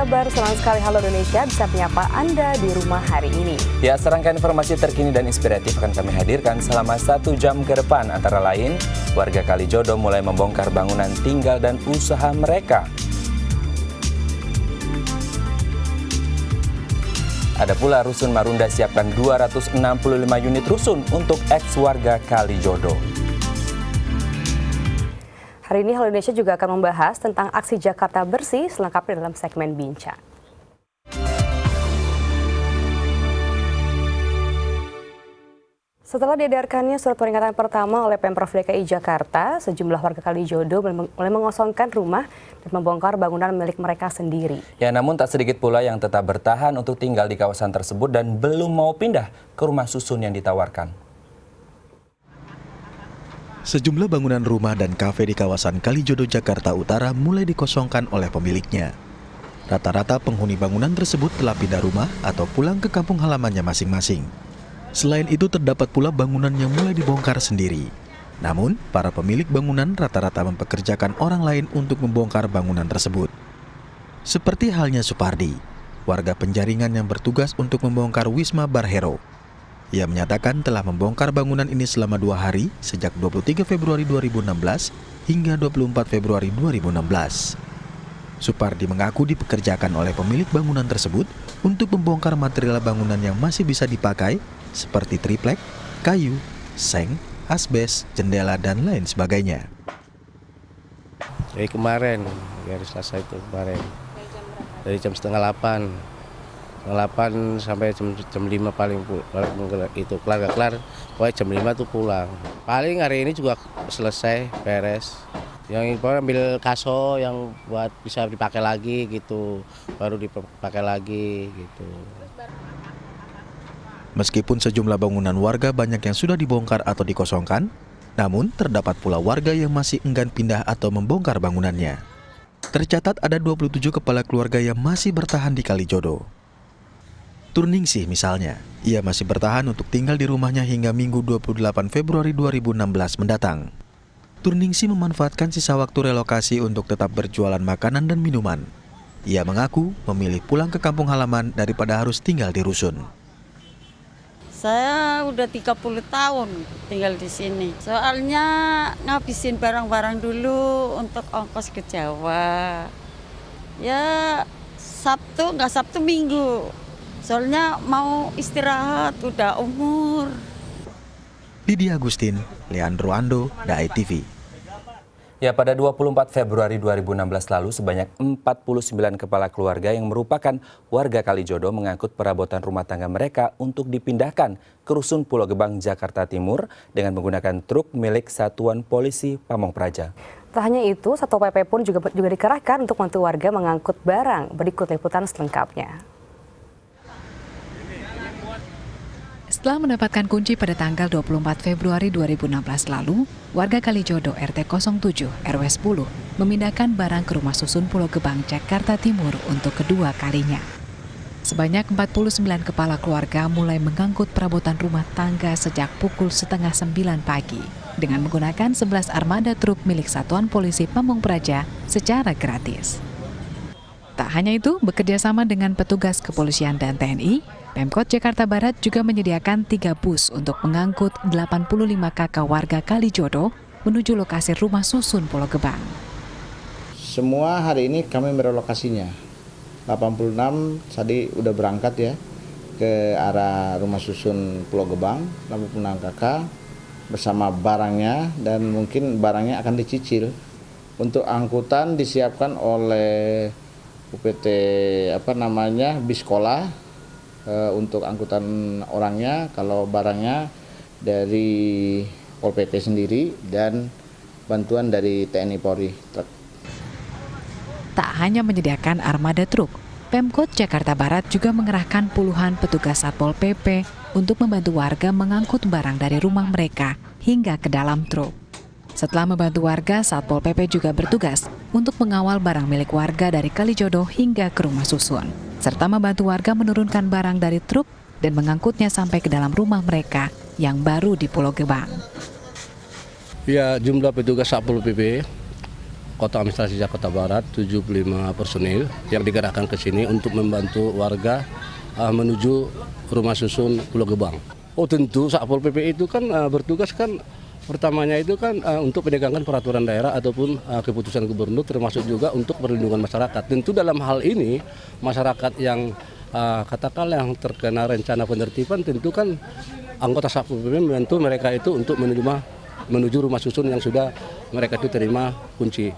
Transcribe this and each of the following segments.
kabar? Senang sekali Halo Indonesia bisa menyapa Anda di rumah hari ini. Ya, serangkaian informasi terkini dan inspiratif akan kami hadirkan selama 1 jam ke depan. Antara lain, warga Kalijodo mulai membongkar bangunan tinggal dan usaha mereka. Ada pula Rusun Marunda siapkan 265 unit rusun untuk ex-warga Kalijodo. Hari ini Halo Indonesia juga akan membahas tentang aksi Jakarta Bersih selengkapnya dalam segmen Bincang. Setelah diedarkannya surat peringatan pertama oleh Pemprov DKI Jakarta, sejumlah warga Kalijodo mulai mengosongkan rumah dan membongkar bangunan milik mereka sendiri. Ya, namun tak sedikit pula yang tetap bertahan untuk tinggal di kawasan tersebut dan belum mau pindah ke rumah susun yang ditawarkan. Sejumlah bangunan rumah dan kafe di kawasan Kalijodo, Jakarta Utara mulai dikosongkan oleh pemiliknya. Rata-rata penghuni bangunan tersebut telah pindah rumah atau pulang ke kampung halamannya masing-masing. Selain itu terdapat pula bangunan yang mulai dibongkar sendiri. Namun, para pemilik bangunan rata-rata mempekerjakan orang lain untuk membongkar bangunan tersebut. Seperti halnya Supardi, warga Penjaringan yang bertugas untuk membongkar Wisma Barhero. Ia menyatakan telah membongkar bangunan ini selama 2 hari sejak 23 Februari 2016 hingga 24 Februari 2016. Supardi mengaku dipekerjakan oleh pemilik bangunan tersebut untuk membongkar material bangunan yang masih bisa dipakai seperti triplek, kayu, seng, asbes, jendela, dan lain sebagainya. Dari kemarin, hari Selasa itu kemarin, dari jam setengah 8 sampai jam 5 paling itu kelar, pokoknya jam 5 tuh pulang. Paling hari ini juga selesai, beres. Yang ambil kaso yang buat bisa dipakai lagi gitu, baru dipakai lagi gitu. Meskipun sejumlah bangunan warga banyak yang sudah dibongkar atau dikosongkan, namun terdapat pula warga yang masih enggan pindah atau membongkar bangunannya. Tercatat ada 27 kepala keluarga yang masih bertahan di Kalijodo. Turningsih misalnya, ia masih bertahan untuk tinggal di rumahnya hingga Minggu 28 Februari 2016 mendatang. Turningsih memanfaatkan sisa waktu relokasi untuk tetap berjualan makanan dan minuman. Ia mengaku memilih pulang ke kampung halaman daripada harus tinggal di rusun. Saya udah 30 tahun tinggal di sini. Soalnya ngabisin barang-barang dulu untuk ongkos ke Jawa. Ya Sabtu, nggak Sabtu Minggu. Soalnya mau istirahat, udah umur. Didi Agustin, Leandro Ando, Dai TV. Ya, pada 24 Februari 2016 lalu sebanyak 49 kepala keluarga yang merupakan warga Kalijodo mengangkut perabotan rumah tangga mereka untuk dipindahkan ke Rusun Pulau Gebang, Jakarta Timur dengan menggunakan truk milik Satuan Polisi Pamong Praja. Tak hanya itu, Satpol PP pun juga dikerahkan untuk membantu warga mengangkut barang. Berikut liputan selengkapnya. Setelah mendapatkan kunci pada tanggal 24 Februari 2016 lalu, warga Kalijodo RT 07 RW 10 memindahkan barang ke rumah susun Pulau Gebang, Jakarta Timur untuk kedua kalinya. Sebanyak 49 kepala keluarga mulai mengangkut perabotan rumah tangga sejak pukul 8:30 pagi dengan menggunakan 11 armada truk milik Satuan Polisi Pamong Praja secara gratis. Tak hanya itu, bekerja sama dengan petugas kepolisian dan TNI, Pemkot Jakarta Barat juga menyediakan 3 bus untuk mengangkut 85 kakak warga Kalijodo menuju lokasi rumah susun Pulau Gebang. Semua hari ini kami merelokasinya. 86 tadi udah berangkat ya ke arah rumah susun Pulau Gebang, 86 kakak bersama barangnya dan mungkin barangnya akan dicicil. Untuk angkutan disiapkan oleh UPT bis sekolah. Untuk angkutan orangnya, kalau barangnya dari Pol PP sendiri dan bantuan dari TNI Polri. Tak hanya menyediakan armada truk, Pemkot Jakarta Barat juga mengerahkan puluhan petugas Satpol PP untuk membantu warga mengangkut barang dari rumah mereka hingga ke dalam truk. Setelah membantu warga, Satpol PP juga bertugas untuk mengawal barang milik warga dari Kalijodo hingga ke rumah susun, serta membantu warga menurunkan barang dari truk dan mengangkutnya sampai ke dalam rumah mereka yang baru di Pulau Gebang. Ya, jumlah petugas Satpol PP Kota Administrasi Jakarta Barat 75 personil yang digerakkan ke sini untuk membantu warga menuju rumah susun Pulau Gebang. Oh tentu Satpol PP itu kan bertugas kan pertamanya itu kan untuk penegakan peraturan daerah ataupun keputusan gubernur, termasuk juga untuk perlindungan masyarakat. Tentu dalam hal ini masyarakat yang katakanlah yang terkena rencana penertiban, tentu kan anggota Satpol PP membantu mereka itu untuk menuju rumah susun yang sudah mereka itu terima kunci.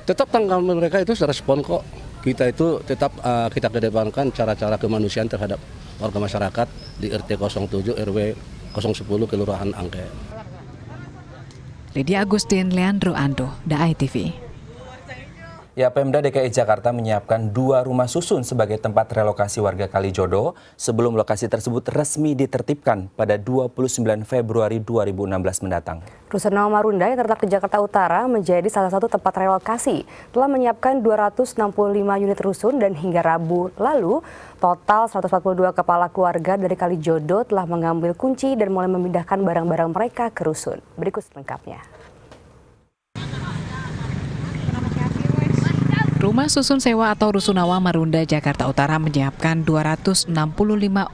Tetap tanggapan mereka itu respon kok. Kita itu tetap kita kedepankan cara-cara kemanusiaan terhadap warga masyarakat di RT 07 RW 010 Kelurahan Angke. Lydia Agustin, Leandro Ando, DAI TV. Ya, Pemda DKI Jakarta menyiapkan 2 rumah susun sebagai tempat relokasi warga Kalijodo sebelum lokasi tersebut resmi ditertibkan pada 29 Februari 2016 mendatang. Rusun Nawa Marunda yang terletak di Jakarta Utara menjadi salah satu tempat relokasi. Telah menyiapkan 265 unit rusun dan hingga Rabu lalu total 142 kepala keluarga dari Kalijodo telah mengambil kunci dan mulai memindahkan barang-barang mereka ke rusun. Berikut selengkapnya. Rumah susun sewa atau Rusunawa Marunda Jakarta Utara menyiapkan 265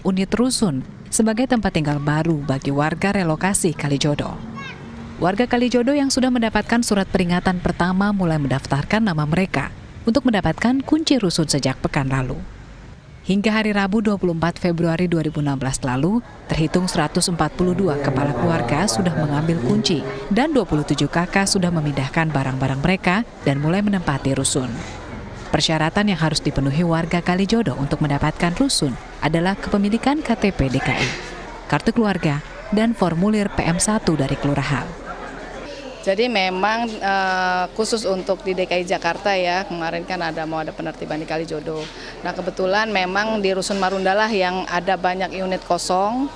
unit rusun sebagai tempat tinggal baru bagi warga relokasi Kalijodo. Warga Kalijodo yang sudah mendapatkan surat peringatan pertama mulai mendaftarkan nama mereka untuk mendapatkan kunci rusun sejak pekan lalu. Hingga hari Rabu 24 Februari 2016 lalu, terhitung 142 kepala keluarga sudah mengambil kunci dan 27 kakak sudah memindahkan barang-barang mereka dan mulai menempati rusun. Persyaratan yang harus dipenuhi warga Kalijodo untuk mendapatkan rusun adalah kepemilikan KTP DKI, kartu keluarga, dan formulir PM1 dari kelurahan. Jadi memang khusus untuk di DKI Jakarta ya, kemarin kan mau ada penertiban di Kalijodo. Nah kebetulan memang di Rusun Marunda lah yang ada banyak unit kosong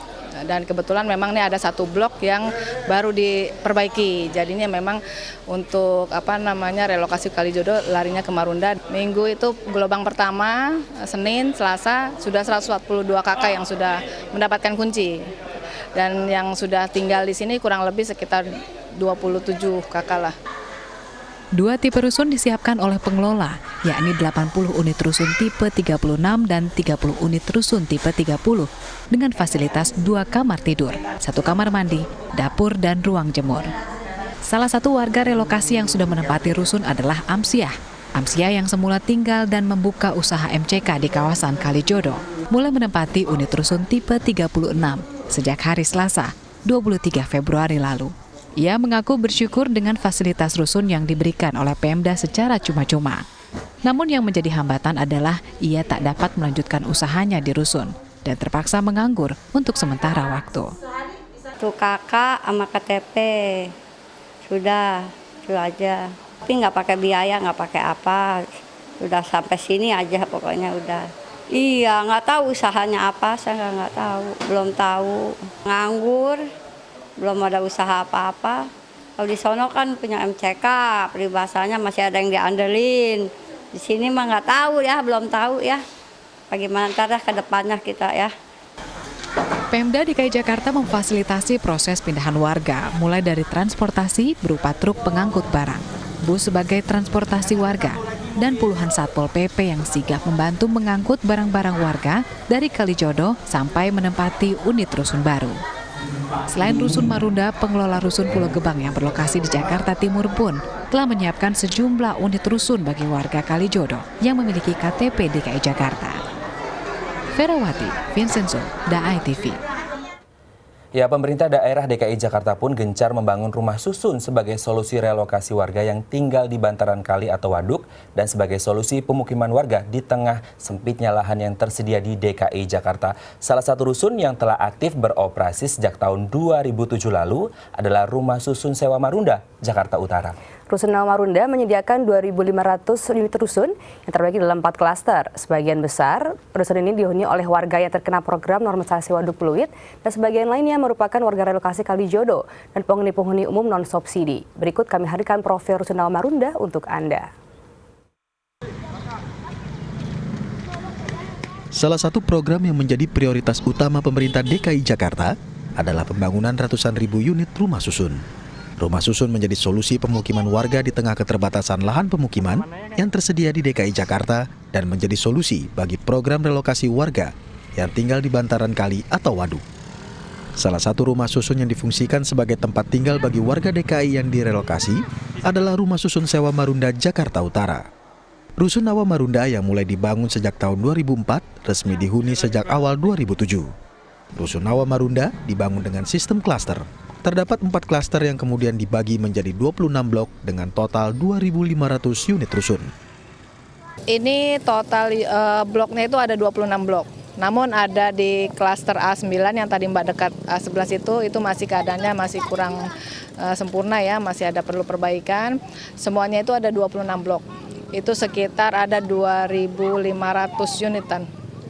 dan kebetulan memang ini ada satu blok yang baru diperbaiki. Jadinya memang untuk relokasi Kalijodo larinya ke Marunda. Minggu itu gelombang pertama, Senin, Selasa sudah 142 kakak yang sudah mendapatkan kunci. Dan yang sudah tinggal di sini kurang lebih sekitar 27 kakak lah. 2 tipe rusun disiapkan oleh pengelola, yakni 80 unit rusun tipe 36 dan 30 unit rusun tipe 30 dengan fasilitas 2 kamar tidur, 1 kamar mandi, dapur, dan ruang jemur. Salah satu warga relokasi yang sudah menempati rusun adalah Amsiah. Amsiah yang semula tinggal dan membuka usaha MCK di kawasan Kalijodo, mulai menempati unit rusun tipe 36 sejak hari Selasa, 23 Februari lalu. Ia mengaku bersyukur dengan fasilitas rusun yang diberikan oleh Pemda secara cuma-cuma. Namun yang menjadi hambatan adalah ia tak dapat melanjutkan usahanya di rusun dan terpaksa menganggur untuk sementara waktu. Tuh kakak sama KTP, sudah, itu aja. Tapi nggak pakai biaya, nggak pakai apa, udah sampai sini aja pokoknya udah. Iya, nggak tahu usahanya apa, saya nggak tahu, belum tahu. Nganggur. Belum ada usaha apa-apa. Kalau di sono kan punya MCK, peribahasanya masih ada yang diandelin. Di sini mah nggak tahu ya, belum tahu ya. Bagaimana ntar ke depannya kita ya. Pemda DKI Jakarta memfasilitasi proses pindahan warga, mulai dari transportasi berupa truk pengangkut barang, bus sebagai transportasi warga, dan puluhan Satpol PP yang sigap membantu mengangkut barang-barang warga dari Kalijodo sampai menempati unit rusun baru. Selain Rusun Marunda, pengelola Rusun Pulau Gebang yang berlokasi di Jakarta Timur pun telah menyiapkan sejumlah unit rusun bagi warga Kalijodo yang memiliki KTP DKI Jakarta. Ferawati, Vincenzo, DAI TV. Ya, pemerintah daerah DKI Jakarta pun gencar membangun rumah susun sebagai solusi relokasi warga yang tinggal di bantaran kali atau waduk dan sebagai solusi pemukiman warga di tengah sempitnya lahan yang tersedia di DKI Jakarta. Salah satu rusun yang telah aktif beroperasi sejak tahun 2007 lalu adalah Rumah Susun Sewa Marunda, Jakarta Utara. Rusun Nawa Marunda menyediakan 2.500 unit rusun yang terbagi dalam 4 klaster. Sebagian besar rusun ini dihuni oleh warga yang terkena program normalisasi waduk fluid dan sebagian lainnya merupakan warga relokasi Kalijodo dan penghuni-penghuni umum non-subsidi. Berikut kami hadirkan profil Rusun Nawa Marunda untuk Anda. Salah satu program yang menjadi prioritas utama pemerintah DKI Jakarta adalah pembangunan ratusan ribu unit rumah susun. Rumah susun menjadi solusi pemukiman warga di tengah keterbatasan lahan pemukiman yang tersedia di DKI Jakarta dan menjadi solusi bagi program relokasi warga yang tinggal di bantaran kali atau waduk. Salah satu rumah susun yang difungsikan sebagai tempat tinggal bagi warga DKI yang direlokasi adalah Rumah Susun Sewa Marunda, Jakarta Utara. Rusun Awa Marunda yang mulai dibangun sejak tahun 2004 resmi dihuni sejak awal 2007. Rusun Awa Marunda dibangun dengan sistem klaster. Terdapat 4 klaster yang kemudian dibagi menjadi 26 blok dengan total 2.500 unit rusun. Ini total bloknya itu ada 26 blok. Namun ada di klaster A9 yang tadi Mbak dekat A11 itu masih keadaannya masih kurang sempurna ya, masih ada perlu perbaikan. Semuanya itu ada 26 blok. Itu sekitar ada 2.500 unitan.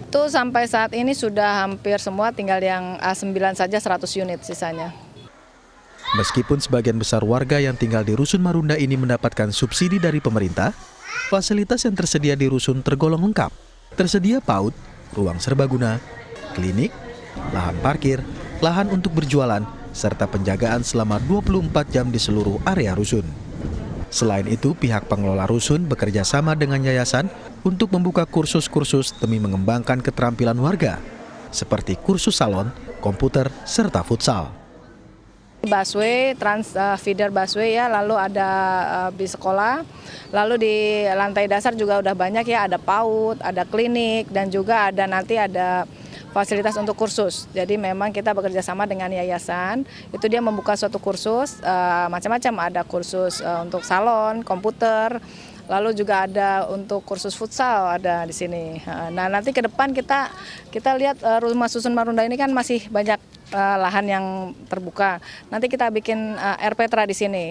Itu sampai saat ini sudah hampir semua, tinggal yang A9 saja 100 unit sisanya. Meskipun sebagian besar warga yang tinggal di Rusun Marunda ini mendapatkan subsidi dari pemerintah, fasilitas yang tersedia di rusun tergolong lengkap. Tersedia PAUD, ruang serbaguna, klinik, lahan parkir, lahan untuk berjualan, serta penjagaan selama 24 jam di seluruh area rusun. Selain itu, pihak pengelola rusun bekerja sama dengan yayasan untuk membuka kursus-kursus demi mengembangkan keterampilan warga, seperti kursus salon, komputer, serta futsal. Busway, feeder busway ya, lalu ada bis sekolah, lalu di lantai dasar juga udah banyak ya, ada PAUD, ada klinik, dan juga nanti ada fasilitas untuk kursus. Jadi memang kita bekerja sama dengan yayasan, itu dia membuka suatu kursus, macam-macam, ada kursus untuk salon, komputer, lalu juga ada untuk kursus futsal ada di sini. Nah nanti ke depan kita lihat Rumah Susun Marunda ini kan masih banyak lahan yang terbuka. Nanti kita bikin RPTRA di sini.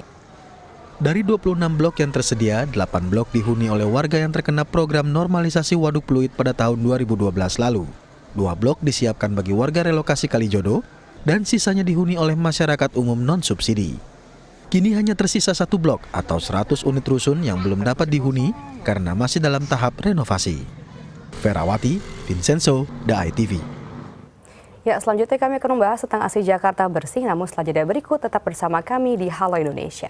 Dari 26 blok yang tersedia, 8 blok dihuni oleh warga yang terkena program normalisasi waduk fluid pada tahun 2012 lalu. 2 blok disiapkan bagi warga relokasi Kalijodo dan sisanya dihuni oleh masyarakat umum non-subsidi. Kini hanya tersisa 1 blok atau 100 unit rusun yang belum dapat dihuni karena masih dalam tahap renovasi. Ferawati, Vincenzo, The ITV. Ya, selanjutnya kami akan membahas tentang aksi Jakarta bersih, namun setelah jeda berikut tetap bersama kami di Halo Indonesia.